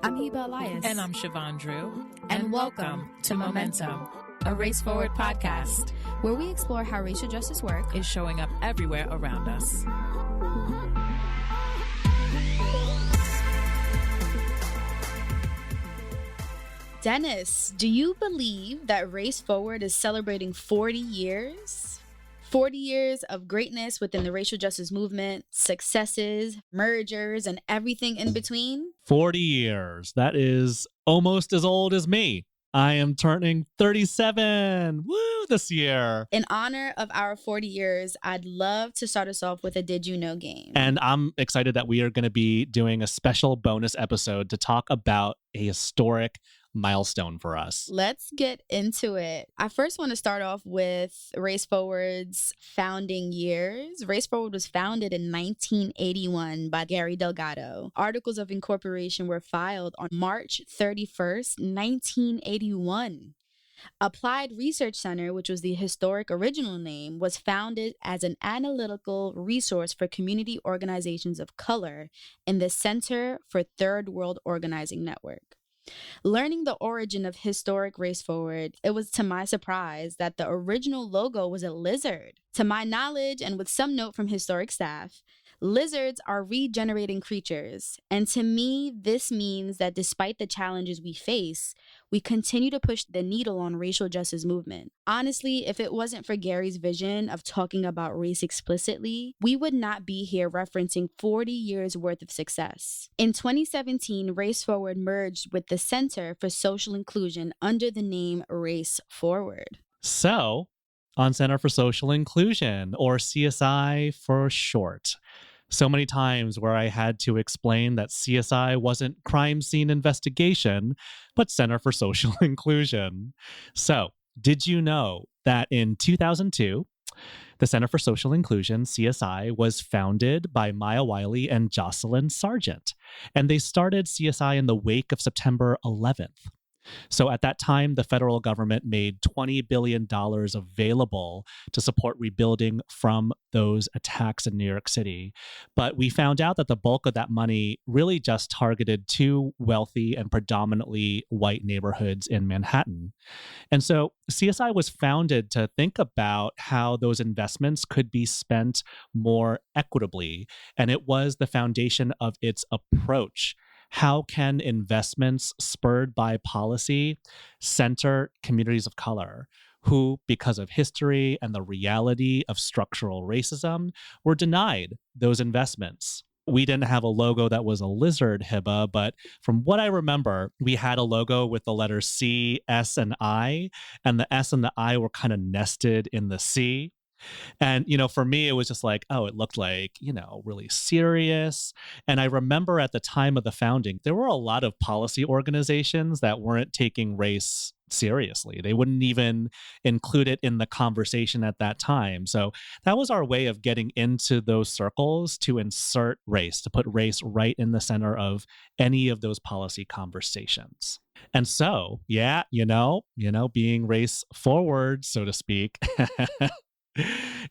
I'm Hiba Elias. And I'm Siobhan Drew. And welcome to Momentum, a Race Forward podcast, where we explore how racial justice work is showing up everywhere around us. Dennis, do you believe that Race Forward is celebrating 40 years? 40 years of greatness within the racial justice movement, successes, mergers, and everything in between? 40 years. That is almost as old as me. I am turning 37. Woo, this year. In honor of our 40 years, I'd love to start us off with a Did You Know game. And I'm excited that we are going to be doing a special bonus episode to talk about a historic milestone for us. Let's get into it. I first want to start off with Race Forward's founding years. Race Forward was founded in 1981 by Gary Delgado. Articles of incorporation were filed on March 31st, 1981. Applied Research Center, which was the historic original name, was founded as an analytical resource for community organizations of color in the Center for Third World Organizing Network. Learning the origin of historic Race Forward, it was to my surprise that the original logo was a lizard. To my knowledge, and with some note from historic staff, lizards are regenerating creatures. And to me, this means that despite the challenges we face, we continue to push the needle on racial justice movement. Honestly, if it wasn't for Gary's vision of talking about race explicitly, we would not be here referencing 40 years worth of success. In 2017, Race Forward merged with the Center for Social Inclusion under the name Race Forward. So, on Center for Social Inclusion, or CSI for short. So many times where I had to explain that CSI wasn't crime scene investigation, but Center for Social Inclusion. So, did you know that in 2002, the Center for Social Inclusion, CSI, was founded by Maya Wiley and Jocelyn Sargent, and they started CSI in the wake of September 11th. So at that time, the federal government made $20 billion available to support rebuilding from those attacks in New York City. But we found out that the bulk of that money really just targeted two wealthy and predominantly white neighborhoods in Manhattan. And so CSI was founded to think about how those investments could be spent more equitably. And it was the foundation of its approach. How can investments spurred by policy center communities of color who, because of history and the reality of structural racism, were denied those investments? We didn't have a logo that was a lizard, Hiba, but from what I remember, we had a logo with the letters C, S, and I, and the S and the I were kind of nested in the C. And, for me, it was just like, oh, it looked like, really serious. And I remember at the time of the founding, there were a lot of policy organizations that weren't taking race seriously. They wouldn't even include it in the conversation at that time. So that was our way of getting into those circles to insert race, to put race right in the center of any of those policy conversations. And so, yeah, being race forward, so to speak,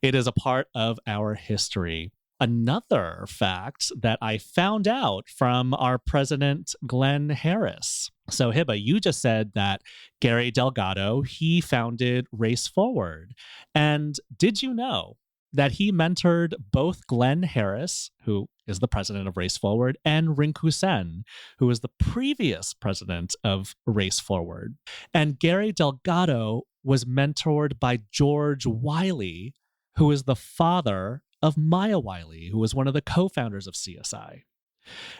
it is a part of our history. Another fact that I found out from our president, Glenn Harris. So Hiba, you just said that Gary Delgado, he founded Race Forward. And did you know that he mentored both Glenn Harris, who is the president of Race Forward, and Rinku Sen, who was the previous president of Race Forward? And Gary Delgado was mentored by George Wiley, who is the father of Maya Wiley, who was one of the co-founders of CSI.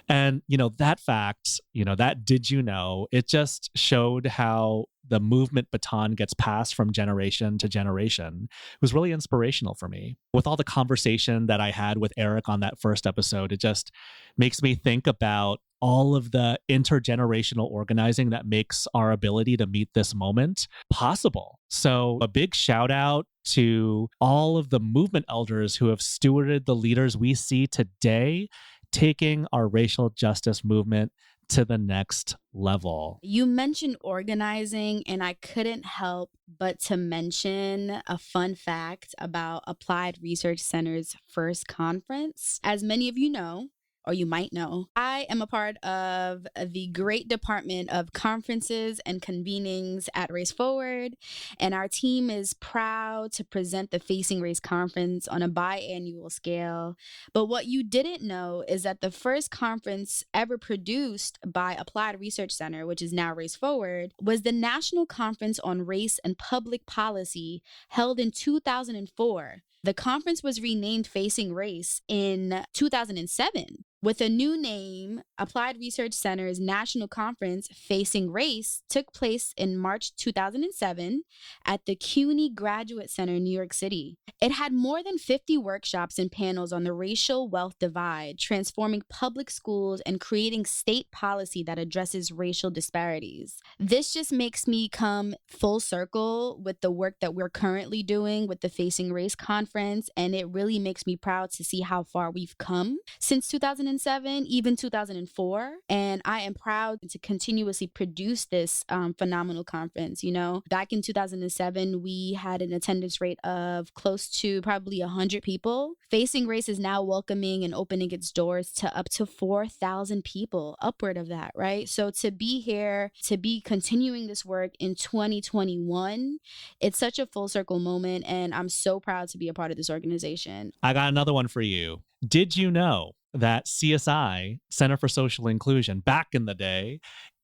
And, that fact, that did you know, it just showed how the movement baton gets passed from generation to generation. It was really inspirational for me. With all the conversation that I had with Eric on that first episode, it just makes me think about all of the intergenerational organizing that makes our ability to meet this moment possible. So a big shout out to all of the movement elders who have stewarded the leaders we see today, taking our racial justice movement to the next level. You mentioned organizing, and I couldn't help but to mention a fun fact about Applied Research Center's first conference. As many of you know, or you might know. I am a part of the great department of conferences and convenings at Race Forward, and our team is proud to present the Facing Race Conference on a biannual scale. But what you didn't know is that the first conference ever produced by Applied Research Center, which is now Race Forward, was the National Conference on Race and Public Policy held in 2004. The conference was renamed Facing Race in 2007. With a new name, Applied Research Center's National Conference Facing Race took place in March 2007 at the CUNY Graduate Center in New York City. It had more than 50 workshops and panels on the racial wealth divide, transforming public schools and creating state policy that addresses racial disparities. This just makes me come full circle with the work that we're currently doing with the Facing Race Conference, and it really makes me proud to see how far we've come since 2007, even 2004. And I am proud to continuously produce this phenomenal conference. You know, back in 2007, we had an attendance rate of close to probably 100 people. Facing Race is now welcoming and opening its doors to up to 4,000 people, upward of that, right? So to be here, to be continuing this work in 2021, it's such a full circle moment. And I'm so proud to be a part of this organization. I got another one for you. Did you know that CSI, Center for Social Inclusion, back in the day,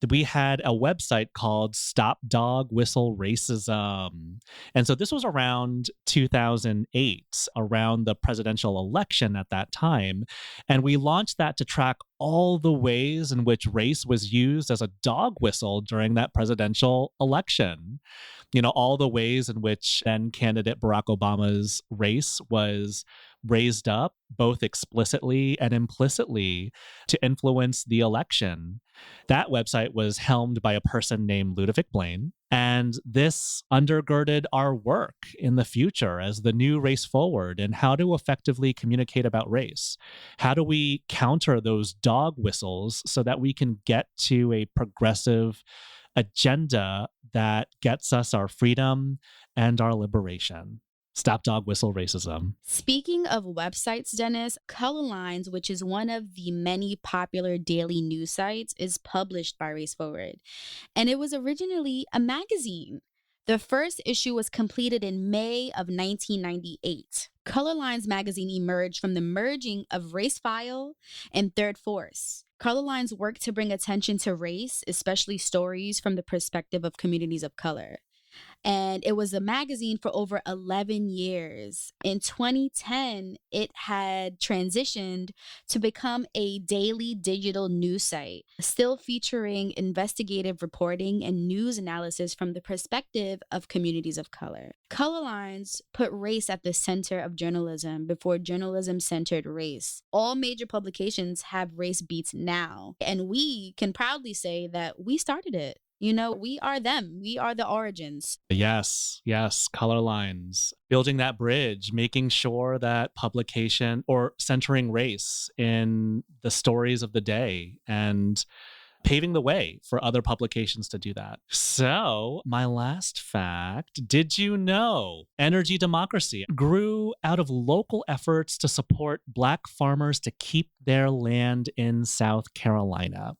we had a website called Stop Dog Whistle Racism. And so this was around 2008, around the presidential election at that time. And we launched that to track all the ways in which race was used as a dog whistle during that presidential election. You know, all the ways in which then candidate Barack Obama's race was raised up, both explicitly and implicitly, to influence the election. That website was helmed by a person named Ludovic Blaine, and this undergirded our work in the future as the new Race Forward and how to effectively communicate about race. How do we counter those dog whistles so that we can get to a progressive agenda that gets us our freedom and our liberation? Stop Dog Whistle Racism. Speaking of websites, Dennis, Color Lines, which is one of the many popular daily news sites, is published by Race Forward. And it was originally a magazine. The first issue was completed in May of 1998. Color Lines magazine emerged from the merging of Race File and Third Force. Color Lines worked to bring attention to race, especially stories from the perspective of communities of color. And it was a magazine for over 11 years. In 2010, it had transitioned to become a daily digital news site, still featuring investigative reporting and news analysis from the perspective of communities of color. Color Lines put race at the center of journalism before journalism centered race. All major publications have race beats now, and we can proudly say that we started it. You know, we are them. We are the origins. Yes, Color Lines. Building that bridge, making sure that publication or centering race in the stories of the day and paving the way for other publications to do that. So, my last fact, did you know energy democracy grew out of local efforts to support Black farmers to keep their land in South Carolina?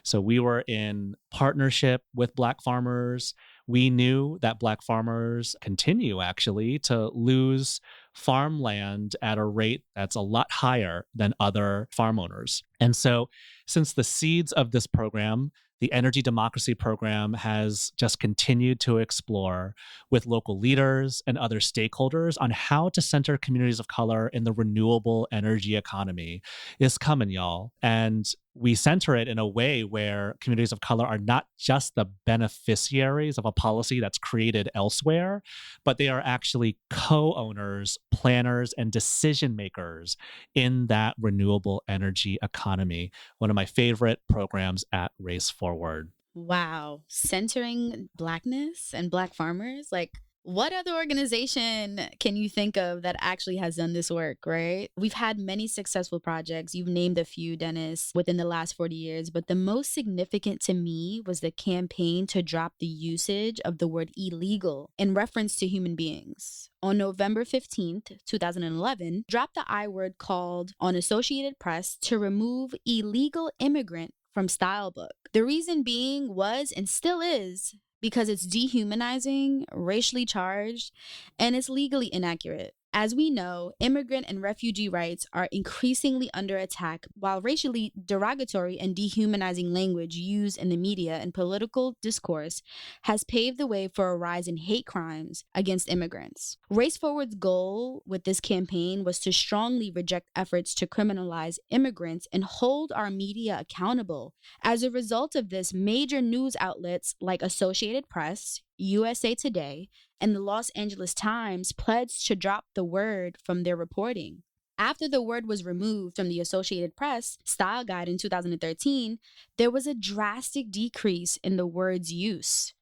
So, we were in partnership with Black farmers. We knew that Black farmers continue actually to lose farmland at a rate that's a lot higher than other farm owners. And so since the seeds of this program, the Energy Democracy Program has just continued to explore with local leaders and other stakeholders on how to center communities of color in the renewable energy economy. It's coming, y'all. And we center it in a way where communities of color are not just the beneficiaries of a policy that's created elsewhere, but they are actually co-owners, planners, and decision makers in that renewable energy economy. One of my favorite programs at Race Forward. Wow. Centering Blackness and Black farmers, like, What other organization can you think of that actually has done this work, right? We've had many successful projects. You've named a few, Dennis, within the last 40 years, but the most significant to me was the campaign to drop the usage of the word illegal in reference to human beings. On November 15th, 2011, dropped the I word called on Associated Press to remove illegal immigrant from style book. The reason being was and still is because it's dehumanizing, racially charged, and it's legally inaccurate. As we know, immigrant and refugee rights are increasingly under attack, while racially derogatory and dehumanizing language used in the media and political discourse has paved the way for a rise in hate crimes against immigrants. Race Forward's goal with this campaign was to strongly reject efforts to criminalize immigrants and hold our media accountable. As a result of this, major news outlets like Associated Press, USA Today, and the Los Angeles Times pledged to drop the word from their reporting. After the word was removed from the Associated Press style guide in 2013, there was a drastic decrease in the word's use.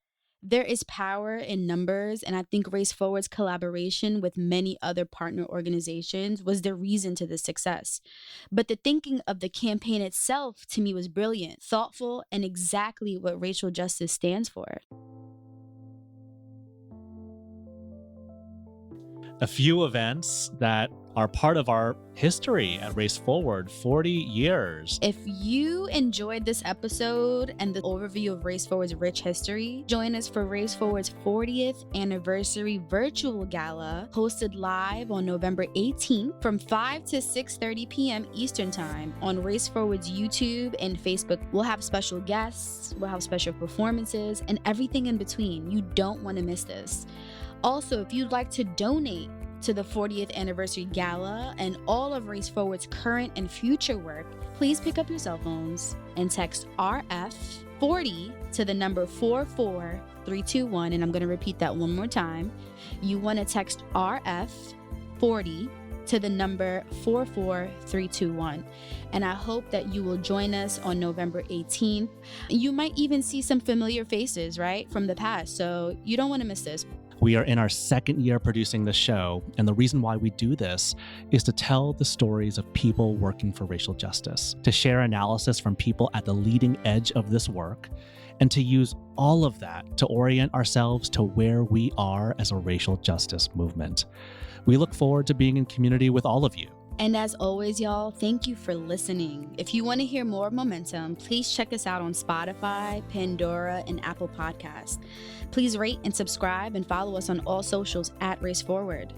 There is power in numbers, and I think Race Forward's collaboration with many other partner organizations was the reason to this success. But the thinking of the campaign itself, to me, was brilliant, thoughtful, and exactly what racial justice stands for. A few events that are part of our history at Race Forward, 40 years. If you enjoyed this episode and the overview of Race Forward's rich history, join us for Race Forward's 40th anniversary virtual gala, hosted live on November 18th from 5 to 6:30 p.m. Eastern Time on Race Forward's YouTube and Facebook. We'll have special guests, we'll have special performances, and everything in between. You don't want to miss this. Also, if you'd like to donate to the 40th anniversary gala and all of Race Forward's current and future work, please pick up your cell phones and text RF40 to the number 44321. And I'm going to repeat that one more time. You want to text RF40 to the number 44321. And I hope that you will join us on November 18th. You might even see some familiar faces, right, from the past. So you don't want to miss this. We are in our second year producing the show, and the reason why we do this is to tell the stories of people working for racial justice, to share analysis from people at the leading edge of this work, and to use all of that to orient ourselves to where we are as a racial justice movement. We look forward to being in community with all of you. And as always, y'all, thank you for listening. If you want to hear more Momentum, please check us out on Spotify, Pandora, and Apple Podcasts. Please rate and subscribe and follow us on all socials at Race Forward.